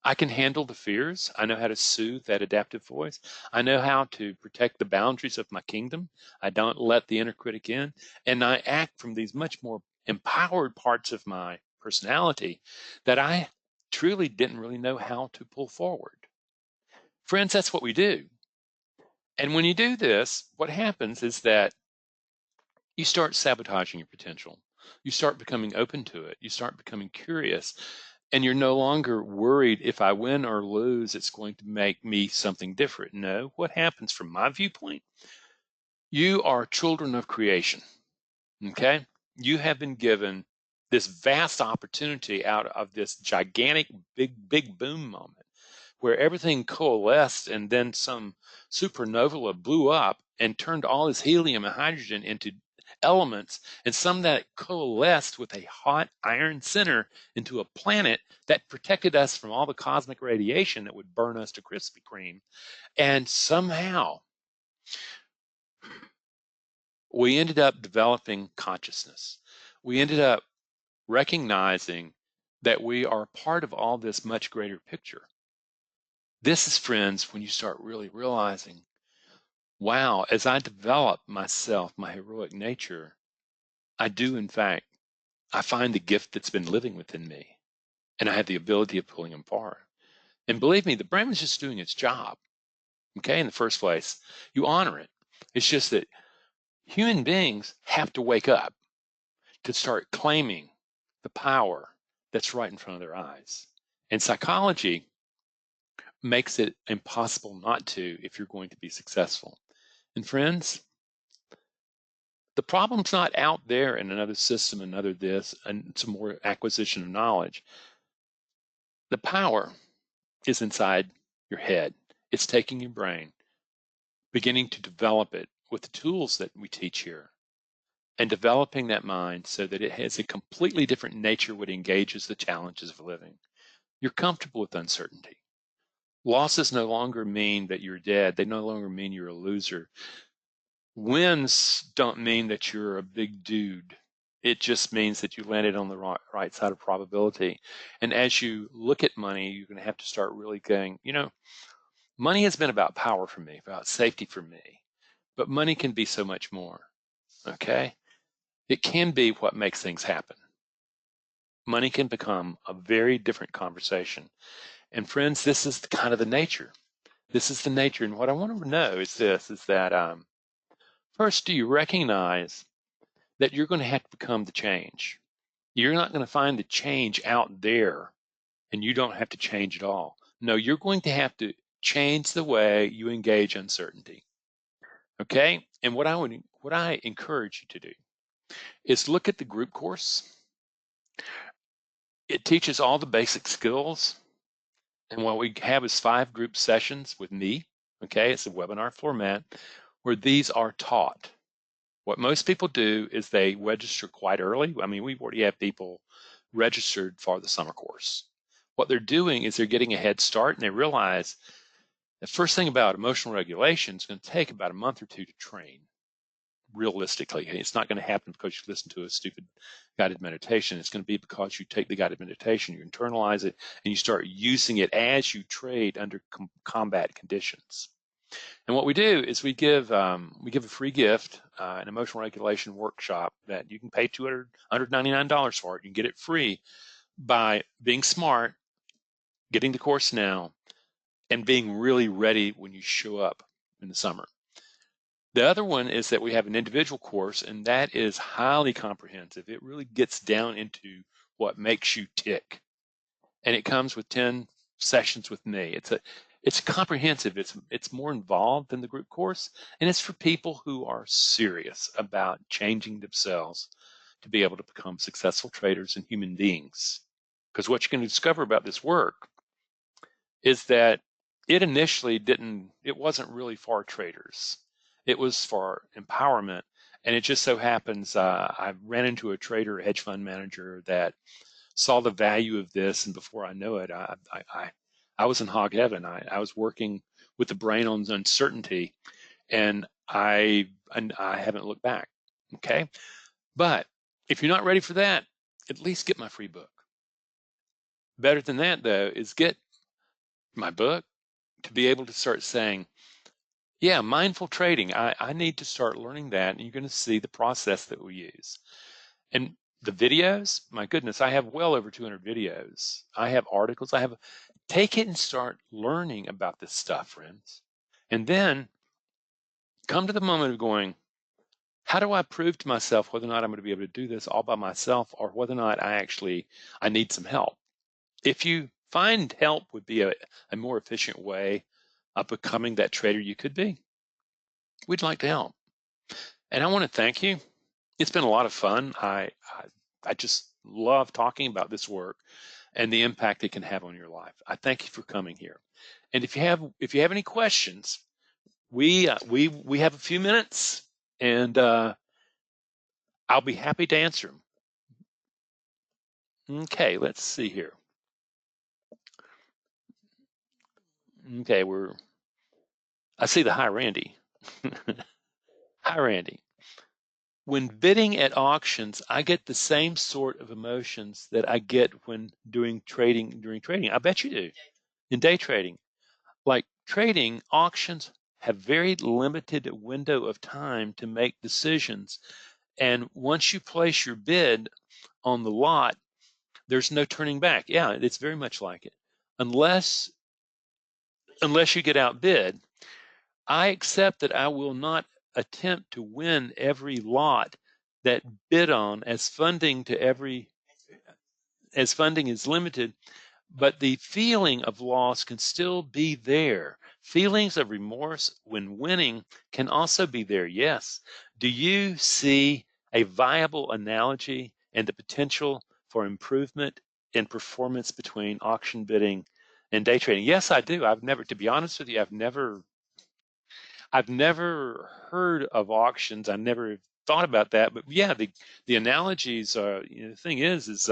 I can handle the fears. I know how to soothe that adaptive voice. I know how to protect the boundaries of my kingdom. I don't let the inner critic in. And I act from these much more empowered parts of my personality that I truly didn't really know how to pull forward. Friends, that's what we do. And when you do this, what happens is that you start sabotaging your potential. You start becoming open to it. You start becoming curious. And you're no longer worried if I win or lose, it's going to make me something different. No, what happens from my viewpoint? You are children of creation, okay? You have been given this vast opportunity out of this gigantic, big boom moment where everything coalesced and then some supernova blew up and turned all this helium and hydrogen into elements, and some that coalesced with a hot iron center into a planet that protected us from all the cosmic radiation that would burn us to Krispy Kreme. And somehow we ended up developing consciousness. We ended up recognizing that we are part of all this much greater picture. This is, friends, when you start really realizing, wow, as I develop myself, my heroic nature, I do, in fact, I find the gift that's been living within me, and I have the ability of pulling them apart. And believe me, the brain was just doing its job, okay, in the first place. You honor it. It's just that human beings have to wake up to start claiming the power that's right in front of their eyes. And psychology makes it impossible not to if you're going to be successful. And friends, the problem's not out there in another system, another this, and some more acquisition of knowledge. The power is inside your head. It's taking your brain, beginning to develop it with the tools that we teach here, and developing that mind so that it has a completely different nature when it engages the challenges of living. You're comfortable with uncertainty. Losses no longer mean that you're dead. They no longer mean you're a loser. Wins don't mean that you're a big dude. It just means that you landed on the right side of probability. And as you look at money, you're going to have to start really going, money has been about power for me, about safety for me, but money can be so much more, okay? It can be what makes things happen. Money can become a very different conversation. And friends, this is kind of the nature. This is the nature. And what I want to know is this, is that first, do you recognize that you're going to have to become the change? You're not going to find the change out there and you don't have to change at all. No, you're going to have to change the way you engage uncertainty. Okay? And what I encourage you to do is look at the group course. It teaches all the basic skills. And what we have is 5 group sessions with me. Okay, it's a webinar format where these are taught. What most people do is they register quite early. I mean, we already have people registered for the summer course. What they're doing is they're getting a head start, and they realize the first thing about emotional regulation is going to take about a month or 2 to train. Realistically, it's not going to happen because you listen to a stupid guided meditation. It's going to be because you take the guided meditation, you internalize it, and you start using it as you trade under combat conditions. And what we do is we give a free gift, an emotional regulation workshop that you can pay $199 for it. You can get it free by being smart, getting the course now, and being really ready when you show up in the summer. The other one is that we have an individual course, and that is highly comprehensive. It really gets down into what makes you tick. And it comes with 10 sessions with me. It's comprehensive. It's more involved than the group course, and it's for people who are serious about changing themselves to be able to become successful traders and human beings. Because what you're going to discover about this work is that it wasn't really for traders. It was for empowerment. And it just so happens I ran into a trader, a hedge fund manager that saw the value of this, and before I know it, I was in hog heaven. I was working with the brain on uncertainty, and I haven't looked back. Okay, but if you're not ready for that, at least get my free book. Better than that, though, is get my book to be able to start saying, yeah, mindful trading. I need to start learning that, and you're going to see the process that we use. And the videos, my goodness, I have well over 200 videos. I have articles. Take it and start learning about this stuff, friends. And then come to the moment of going, how do I prove to myself whether or not I'm going to be able to do this all by myself, or whether or not I need some help? If you find help would be a more efficient way of becoming that trader you could be, we'd like to help. And I want to thank you. It's been a lot of fun. I just love talking about this work and the impact it can have on your life. I thank you for coming here. And if you have any questions, we have a few minutes, and I'll be happy to answer them. Okay, let's see here. Okay, I see the hi, Randy. Hi, Randy. When bidding at auctions, I get the same sort of emotions that I get when doing trading during trading. I bet you do in day trading. Like trading, auctions have very limited window of time to make decisions. And once you place your bid on the lot, there's no turning back. Yeah, it's very much like it. Unless you get outbid, I accept that I will not attempt to win every lot that bid on as funding is limited, but the feeling of loss can still be there. Feelings of remorse when winning can also be there, yes. Do you see a viable analogy and the potential for improvement in performance between auction bidding and day trading? Yes, I do. To be honest with you, I've never heard of auctions. I never thought about that, but yeah, the analogies. The thing is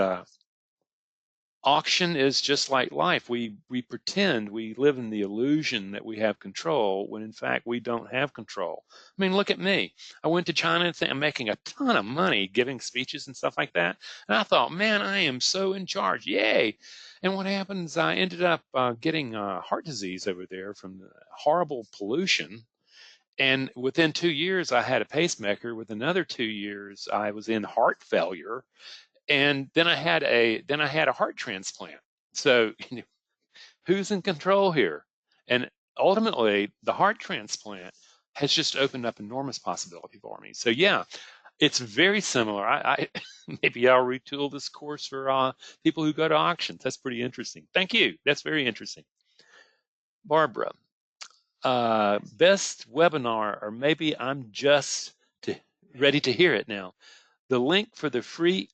auction is just like life. We pretend we live in the illusion that we have control when in fact we don't have control. I mean, look at me. I went to China and I'm making a ton of money giving speeches and stuff like that, and I thought, man, I am so in charge. Yay! And what happens? I ended up getting heart disease over there from the horrible pollution. And within 2 years, I had a pacemaker. With another 2 years, I was in heart failure, and then I had a heart transplant. So who's in control here? And ultimately, the heart transplant has just opened up enormous possibility for me. So yeah, it's very similar. I maybe I'll retool this course for people who go to auctions. That's pretty interesting. Thank you. That's very interesting. Barbara, best webinar, or maybe I'm just ready to hear it now. The link for the free.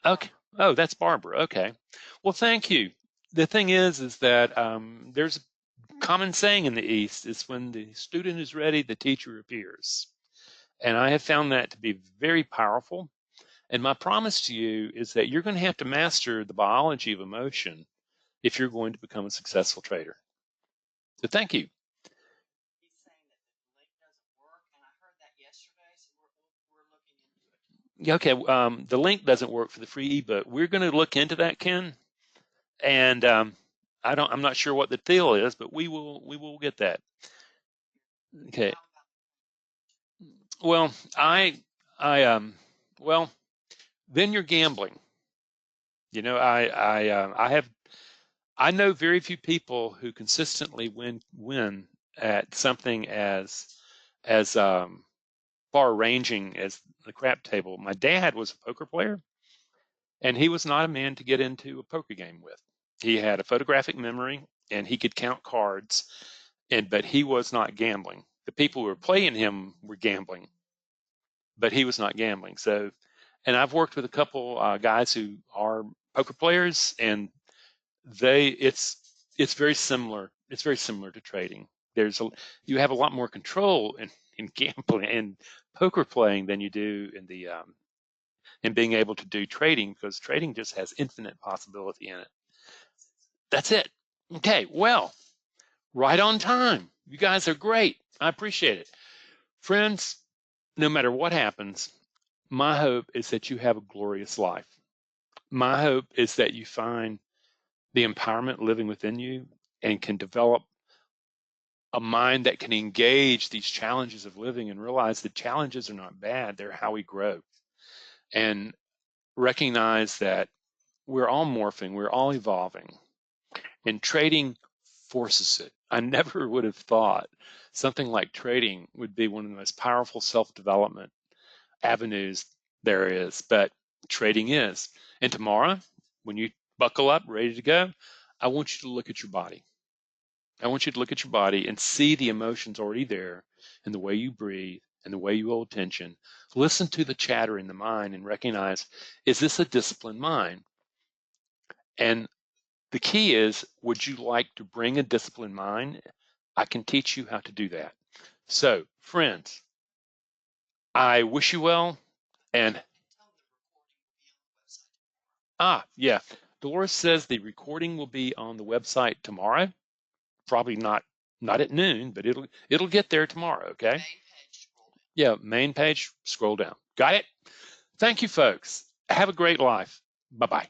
Okay. Oh, that's Barbara. Okay. Well, thank you. The thing is that there's a common saying in the East: is when the student is ready, the teacher appears. And I have found that to be very powerful. And my promise to you is that you're going to have to master the biology of emotion if you're going to become a successful trader. So thank you. Yeah, okay, the link doesn't work for the free ebook. We're going to look into that, Ken, and I'm not sure what the deal is, but we will get that. Okay. Well, well, then you're gambling. I know very few people who consistently win at something as far ranging as the crap table. My dad was a poker player, and he was not a man to get into a poker game with. He had a photographic memory and he could count cards, but he was not gambling. The people who were playing him were gambling, but he was not gambling. So, and I've worked with a couple guys who are poker players, and it's very similar. It's very similar to trading. You have a lot more control in gambling and poker playing than you do in being able to do trading, because trading just has infinite possibility in it. That's it. Okay, well, right on time. You guys are great. I appreciate it. Friends, no matter what happens, my hope is that you have a glorious life. My hope is that you find the empowerment living within you and can develop a mind that can engage these challenges of living and realize that challenges are not bad, they're how we grow. And recognize that we're all morphing, we're all evolving, and trading forces it. I never would have thought something like trading would be one of the most powerful self-development avenues there is, but trading is. And tomorrow, when you buckle up, ready to go, I want you to look at your body. I want you to look at your body and see the emotions already there in the way you breathe and the way you hold tension. Listen to the chatter in the mind and recognize, is this a disciplined mind? And the key is, would you like to bring a disciplined mind? I can teach you how to do that. So, friends, I wish you well. And yeah, Dolores says the recording will be on the website tomorrow. Probably not at noon, but it'll get there tomorrow. Okay. Yeah, main page. Scroll down. Got it. Thank you, folks. Have a great life. Bye bye.